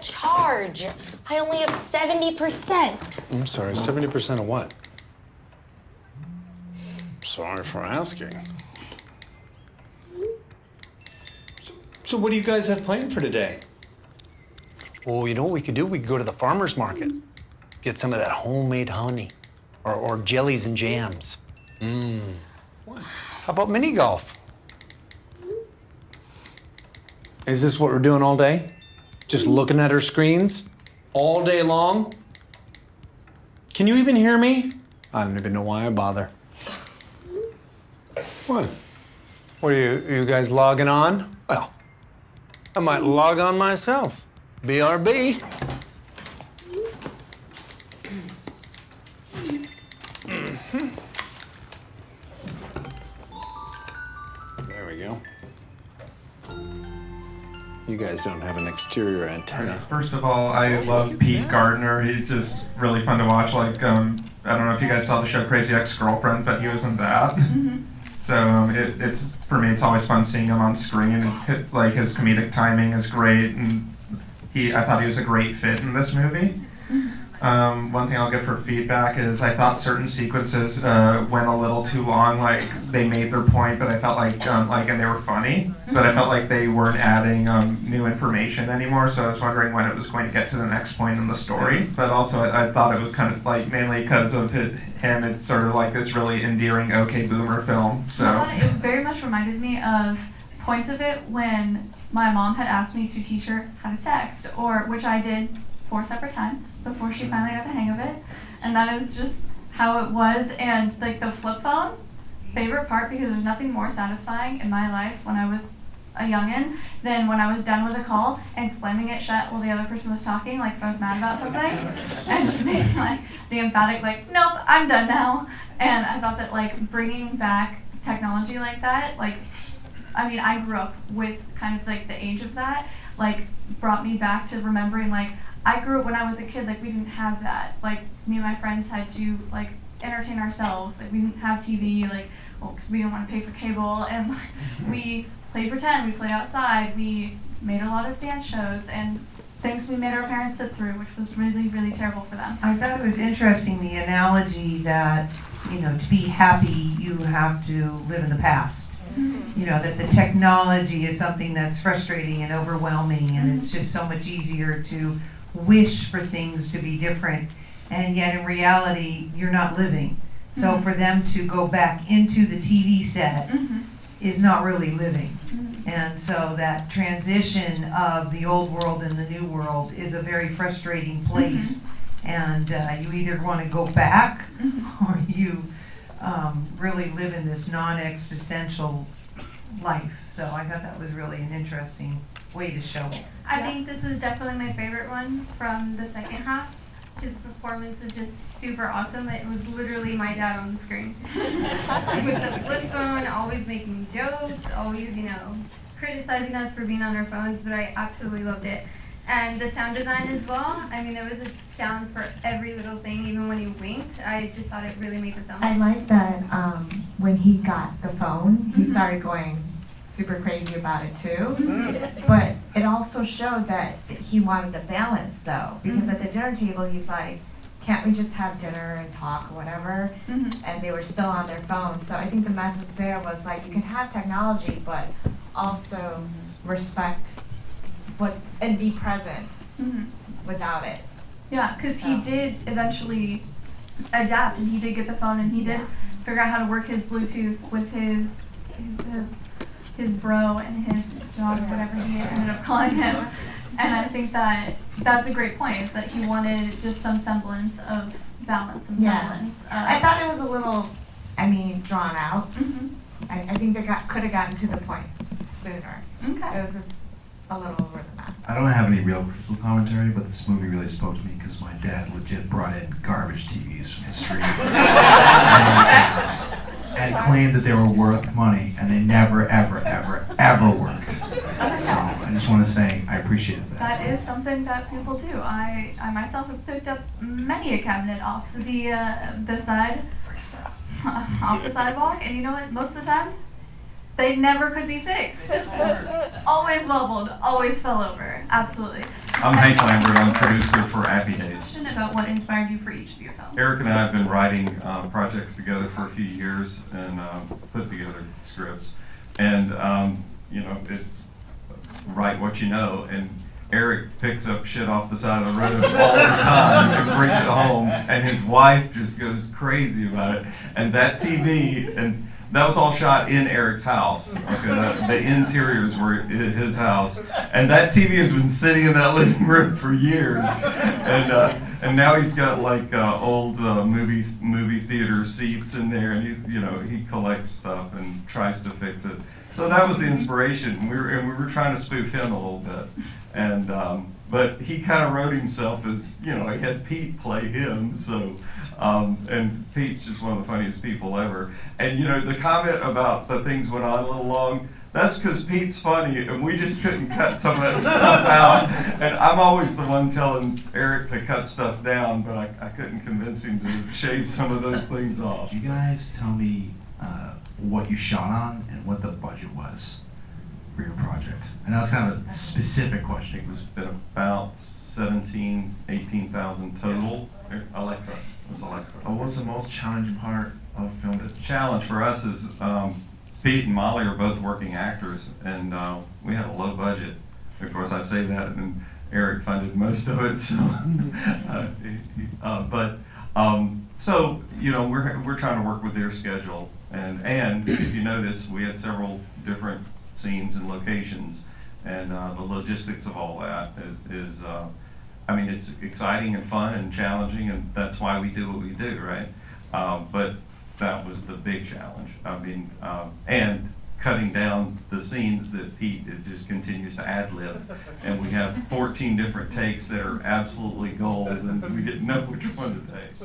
charge? I only have 70%. I'm sorry, 70% of what? Sorry for asking. So what do you guys have planned for today? Well, you know what we could do? We could go to the farmer's market. Get some of that homemade honey. Or jellies and jams. What? How about mini golf? Is this what we're doing all day? Just looking at our screens? All day long? Can you even hear me? I don't even know why I bother. What? What are you guys logging on? Well, I might log on myself. BRB. There we go. You guys don't have an exterior antenna. First of all, I love Pete Gardner. He's just really fun to watch. Like, I don't know if you guys saw the show Crazy Ex-Girlfriend, but he was in that. So it's for me, it's always fun seeing him on screen. Like his comedic timing is great, and I thought he was a great fit in this movie. One thing I'll give for feedback is I thought certain sequences went a little too long. Like they made their point, but I felt like and they were funny, but I felt like they weren't adding new information anymore. So I was wondering when it was going to get to the next point in the story. But also I thought it was kind of like mainly because of him. It's sort of like this really endearing OK Boomer film. So it very much reminded me of points of it when my mom had asked me to teach her how to text, or which I did 4 separate times before she finally got the hang of it. And that is just how it was. And like the flip phone, favorite part, because there's nothing more satisfying in my life when I was a youngin' than when I was done with a call and slamming it shut while the other person was talking, like if I was mad about something, and just making like the emphatic like, nope, I'm done now. And I thought that like bringing back technology like that, like, I mean, I grew up with kind of like the age of that, like brought me back to remembering like, I grew up when I was a kid, like we didn't have that. Like me and my friends had to like entertain ourselves. Like we didn't have TV, like, well, because we didn't want to pay for cable, and like, we played pretend, we played outside, we made a lot of dance shows and things we made our parents sit through, which was really, really terrible for them. I thought it was interesting, the analogy that, you know, to be happy, you have to live in the past. You know, that the technology is something that's frustrating and overwhelming, and it's just so much easier to wish for things to be different, and yet in reality you're not living. So for them to go back into the TV set is not really living. And so that transition of the old world and the new world is a very frustrating place. And you either want to go back or you really live in this non-existential life. So I thought that was really an interesting way to show it. I think this is definitely my favorite one from the second half. His performance is just super awesome. It was literally my dad on the screen. With the flip phone, always making jokes, always, you know, criticizing us for being on our phones, but I absolutely loved it. And the sound design as well. I mean, there was a sound for every little thing, even when he winked. I just thought it really made the film. I like that when he got the phone, he started going super crazy about it too. But it also showed that he wanted a balance though, because at the dinner table he's like, can't we just have dinner and talk or whatever? And they were still on their phones. So I think the message there was like, you can have technology, but also respect and be present without it. Yeah, because he did eventually adapt, and he did get the phone, and he did figure out how to work his Bluetooth with his bro and his dog, whatever he ended up calling him. And I think that that's a great point, is that he wanted just some semblance of balance and semblance. I thought it was a little, drawn out. I think they could have gotten to the point sooner. Okay. It was just a little over the map. I don't have any real critical commentary, but this movie really spoke to me because my dad legit brought in garbage TVs from the street and claimed that they were worth money, and they never, ever, ever, ever worked. So I just want to say I appreciate that. That is something that people do. I myself have picked up many a cabinet off the side, off the sidewalk, and you know what? Most of the time, they never could be fixed. Always wobbled, always fell over. Absolutely. I'm Hank Lambert. I'm producer for Appy Days. Question about what inspired you for each of your films. Eric and I have been writing projects together for a few years and put together scripts. And, you know, it's write what you know. And Eric picks up shit off the side of the road all the time and brings it home. And his wife just goes crazy about it. And that TV, and that was all shot in Eric's house. Okay, the interiors were at his house, and that TV has been sitting in that living room for years. And now he's got like old movie theater seats in there, and he collects stuff and tries to fix it. So that was the inspiration. We were trying to spoof him a little bit, and but he kind of wrote himself as, he had Pete play him, so, and Pete's just one of the funniest people ever. And the comment about the things went on a little long, that's because Pete's funny, and we just couldn't cut some of that stuff out. And I'm always the one telling Eric to cut stuff down, but I couldn't convince him to shave some of those things off. You guys tell me what you shot on and what the budget was for your project. I know it's kind of a specific question. It was been about 17,000, 18,000 total. Here, Alexa, what's Alexa? What was the most challenging part of filming? The challenge for us is Pete and Molly are both working actors, and we had a low budget. Of course, I say that, and Eric funded most of it. So, so we're trying to work with their schedule, and if you notice, we had several different scenes and locations, and the logistics of all that is it's exciting and fun and challenging, and that's why we do what we do, right? But that was the big challenge. And cutting down the scenes that Pete just continues to ad-lib, and we have 14 different takes that are absolutely gold, and we didn't know which one to take.